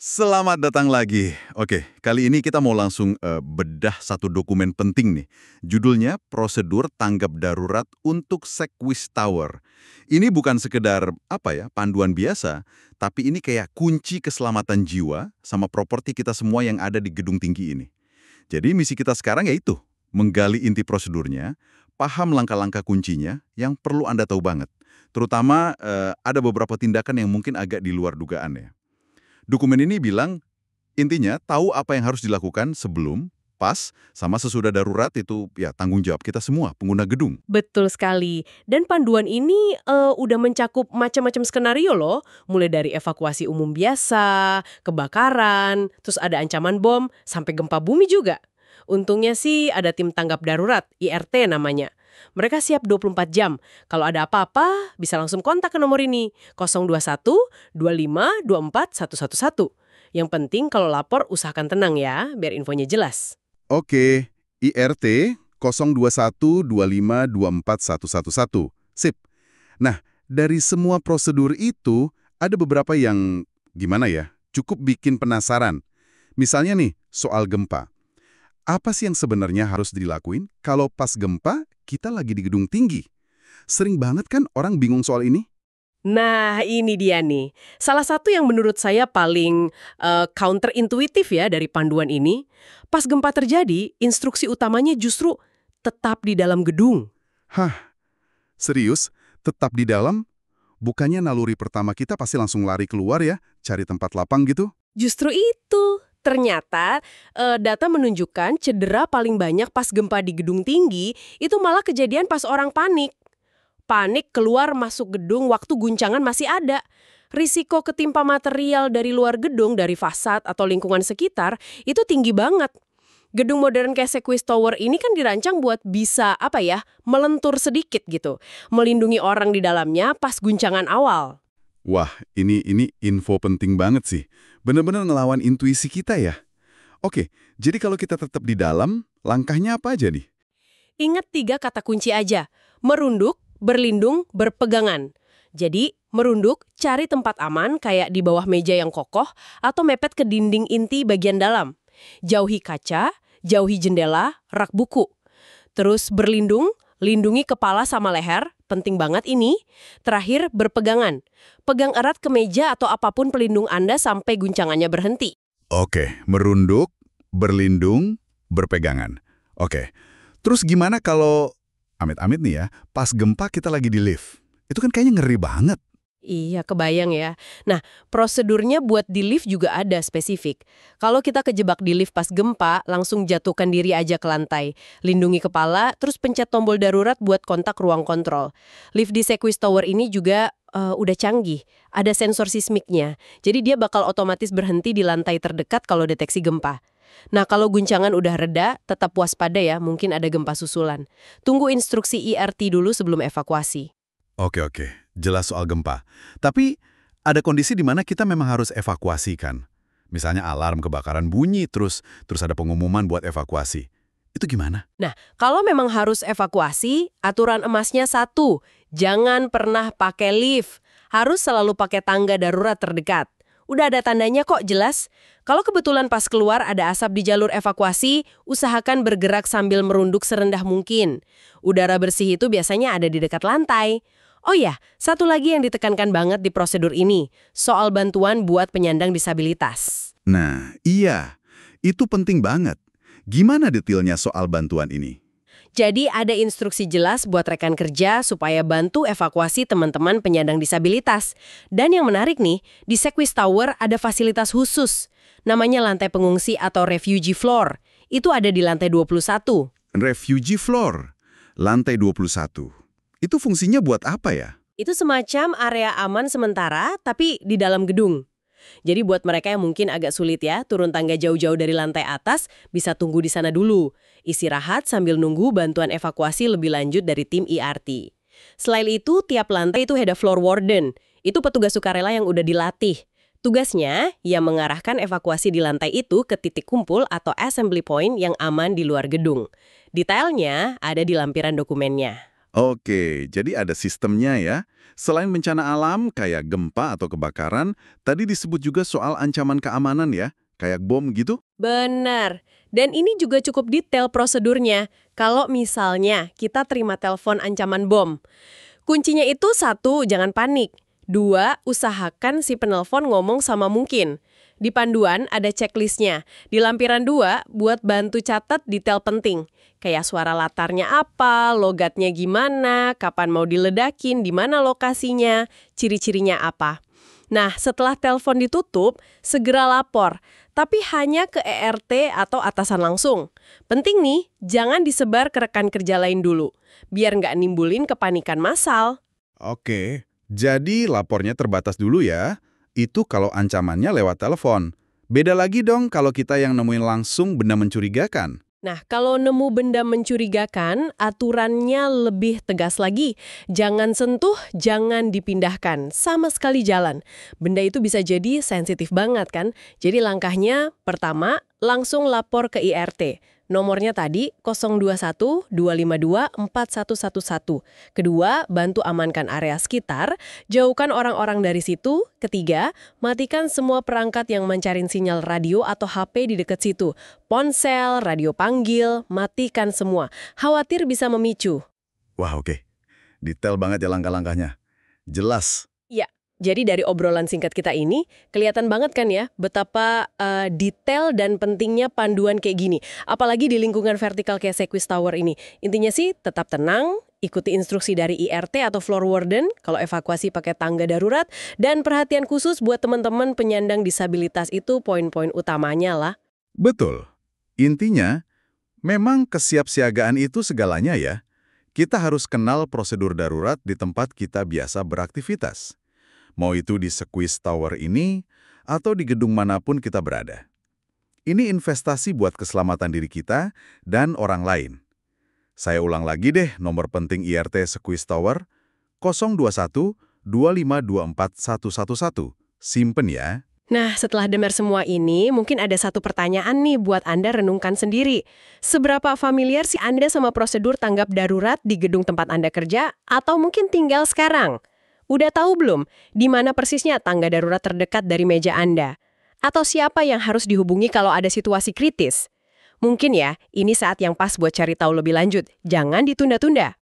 Selamat datang lagi. Oke, kali ini kita mau langsung bedah satu dokumen penting nih. Judulnya Prosedur Tanggap Darurat untuk Sekwis Tower. Ini bukan sekedar panduan biasa, tapi ini kayak kunci keselamatan jiwa sama properti kita semua yang ada di gedung tinggi ini. Jadi misi kita sekarang yaitu menggali inti prosedurnya, paham langkah-langkah kuncinya yang perlu Anda tahu banget. Terutama ada beberapa tindakan yang mungkin agak di luar dugaan ya. Dokumen ini bilang, intinya tahu apa yang harus dilakukan sebelum, pas, sama sesudah darurat itu ya tanggung jawab kita semua, pengguna gedung. Betul sekali. Dan panduan ini udah mencakup macam-macam skenario loh. Mulai dari evakuasi umum biasa, kebakaran, terus ada ancaman bom, sampai gempa bumi juga. Untungnya sih ada tim tanggap darurat, IRT namanya. Mereka siap 24 jam. Kalau ada apa-apa, bisa langsung kontak ke nomor ini, 021 25 24 111. Yang penting kalau lapor usahakan tenang ya, biar infonya jelas. Oke, IRT 021252411. Sip. Nah, dari semua prosedur itu, ada beberapa yang, gimana ya, cukup bikin penasaran. Misalnya nih, soal gempa. Apa sih yang sebenarnya harus dilakuin kalau pas gempa kita lagi di gedung tinggi? Sering banget kan orang bingung soal ini? Nah, ini dia nih. Salah satu yang menurut saya paling counterintuitif ya dari panduan ini. Pas gempa terjadi, instruksi utamanya justru tetap di dalam gedung. Hah, serius? Tetap di dalam? Bukannya naluri pertama kita pasti langsung lari keluar ya, cari tempat lapang gitu? Justru itu. Ternyata data menunjukkan cedera paling banyak pas gempa di gedung tinggi itu malah kejadian pas orang panik. Panik keluar masuk gedung waktu guncangan masih ada. Risiko ketimpa material dari luar gedung, dari fasad atau lingkungan sekitar, itu tinggi banget. Gedung modern kayak Sekwis Tower ini kan dirancang buat bisa, melentur sedikit gitu. Melindungi orang di dalamnya pas guncangan awal. Wah, ini info penting banget sih. Bener-bener ngelawan intuisi kita ya. Oke, jadi kalau kita tetap di dalam, langkahnya apa aja nih? Ingat 3 kata kunci aja. Merunduk, berlindung, berpegangan. Jadi, merunduk, cari tempat aman kayak di bawah meja yang kokoh atau mepet ke dinding inti bagian dalam. Jauhi kaca, jauhi jendela, rak buku. Terus berlindung, lindungi kepala sama leher, penting banget ini. Terakhir, berpegangan. Pegang erat ke meja atau apapun pelindung Anda sampai guncangannya berhenti. Oke, merunduk, berlindung, berpegangan. Oke, terus gimana kalau, amit-amit nih ya, pas gempa kita lagi di lift? Itu kan kayaknya ngeri banget. Iya, kebayang ya. Nah, prosedurnya buat di lift juga ada spesifik. Kalau kita kejebak di lift pas gempa, langsung jatuhkan diri aja ke lantai. Lindungi kepala, terus pencet tombol darurat buat kontak ruang kontrol. Lift di Sekwis Tower ini juga udah canggih. Ada sensor sismiknya. Jadi dia bakal otomatis berhenti di lantai terdekat kalau deteksi gempa. Nah, kalau guncangan udah reda, tetap waspada ya, mungkin ada gempa susulan. Tunggu instruksi IRT dulu sebelum evakuasi. Oke, jelas soal gempa. Tapi ada kondisi di mana kita memang harus evakuasi kan? Misalnya alarm kebakaran bunyi, terus ada pengumuman buat evakuasi. Itu gimana? Nah, kalau memang harus evakuasi, aturan emasnya satu, jangan pernah pakai lift. Harus selalu pakai tangga darurat terdekat. Udah ada tandanya kok, jelas. Kalau kebetulan pas keluar ada asap di jalur evakuasi, usahakan bergerak sambil merunduk serendah mungkin. Udara bersih itu biasanya ada di dekat lantai. Oh ya, satu lagi yang ditekankan banget di prosedur ini, soal bantuan buat penyandang disabilitas. Nah, iya. Itu penting banget. Gimana detailnya soal bantuan ini? Jadi ada instruksi jelas buat rekan kerja supaya bantu evakuasi teman-teman penyandang disabilitas. Dan yang menarik nih, di Sekwis Tower ada fasilitas khusus. Namanya lantai pengungsi atau refugee floor. Itu ada di lantai 21. Refugee floor, lantai 21. Itu fungsinya buat apa ya? Itu semacam area aman sementara, tapi di dalam gedung. Jadi buat mereka yang mungkin agak sulit ya, turun tangga jauh-jauh dari lantai atas, bisa tunggu di sana dulu. Istirahat sambil nunggu bantuan evakuasi lebih lanjut dari tim IRT. Selain itu, tiap lantai itu ada floor warden. Itu petugas sukarela yang udah dilatih. Tugasnya, ia mengarahkan evakuasi di lantai itu ke titik kumpul atau assembly point yang aman di luar gedung. Detailnya ada di lampiran dokumennya. Oke, jadi ada sistemnya ya. Selain bencana alam kayak gempa atau kebakaran, tadi disebut juga soal ancaman keamanan ya, kayak bom gitu? Benar. Dan ini juga cukup detail prosedurnya. Kalau misalnya kita terima telepon ancaman bom. Kuncinya itu satu, jangan panik. Dua, usahakan si penelpon ngomong sama mungkin. Di panduan ada checklistnya. Di lampiran 2, buat bantu catat detail penting. Kayak suara latarnya apa, logatnya gimana, kapan mau diledakin, di mana lokasinya, ciri-cirinya apa. Nah, setelah telepon ditutup, segera lapor. Tapi hanya ke ERT atau atasan langsung. Penting nih, jangan disebar ke rekan kerja lain dulu. Biar nggak nimbulin kepanikan massal. Oke, jadi lapornya terbatas dulu ya. Itu kalau ancamannya lewat telepon. Beda lagi dong kalau kita yang nemuin langsung benda mencurigakan. Nah, kalau nemu benda mencurigakan, aturannya lebih tegas lagi. Jangan sentuh, jangan dipindahkan. Sama sekali jalan. Benda itu bisa jadi sensitif banget kan? Jadi langkahnya, pertama, langsung lapor ke IRT. Nomornya tadi 021-252-4111. Kedua, bantu amankan area sekitar, jauhkan orang-orang dari situ. Ketiga, matikan semua perangkat yang mencari sinyal radio atau HP di dekat situ. Ponsel, radio panggil, matikan semua. Khawatir bisa memicu. Wah oke, detail banget ya langkah-langkahnya. Jelas. Ya, jadi dari obrolan singkat kita ini, kelihatan banget kan ya betapa detail dan pentingnya panduan kayak gini. Apalagi di lingkungan vertikal kayak Sequis Tower ini. Intinya sih tetap tenang, ikuti instruksi dari IRT atau floor warden kalau evakuasi pakai tangga darurat, dan perhatian khusus buat teman-teman penyandang disabilitas itu poin-poin utamanya lah. Betul. Intinya, memang kesiapsiagaan itu segalanya ya. Kita harus kenal prosedur darurat di tempat kita biasa beraktivitas. Mau itu di Sequis Tower ini, atau di gedung manapun kita berada. Ini investasi buat keselamatan diri kita dan orang lain. Saya ulang lagi deh nomor penting IRT Sequis Tower, 021-2524-111. Simpen ya. Nah, setelah dengar semua ini, mungkin ada satu pertanyaan nih buat Anda renungkan sendiri. Seberapa familiar sih Anda sama prosedur tanggap darurat di gedung tempat Anda kerja, atau mungkin tinggal sekarang? Udah tahu belum di mana persisnya tangga darurat terdekat dari meja Anda? Atau siapa yang harus dihubungi kalau ada situasi kritis? Mungkin ya, ini saat yang pas buat cari tahu lebih lanjut. Jangan ditunda-tunda.